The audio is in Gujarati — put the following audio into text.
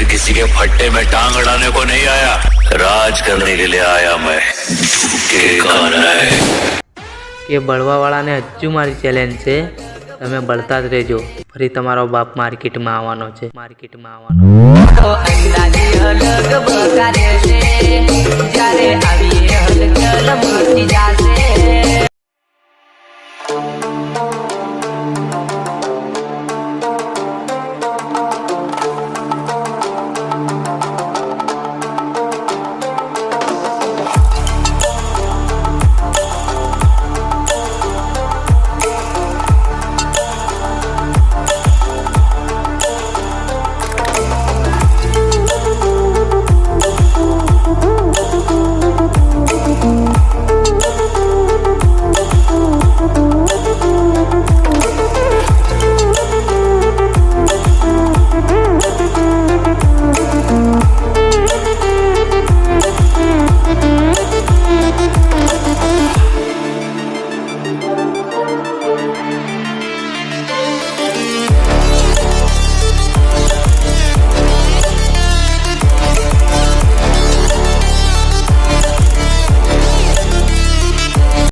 इधर किसी के फट्टे में टांग अड़ाने को नहीं आया, राज करने के लिए आया मैं। झुके कौन है? કે બળવાવાળાને હજુ મારી ચેલેન્જ છે, તમે બળતા જ રહેજો, ફરી તમારો બાપ માર્કેટમાં આવવાનો છે, માર્કેટમાં આવવાનો છે।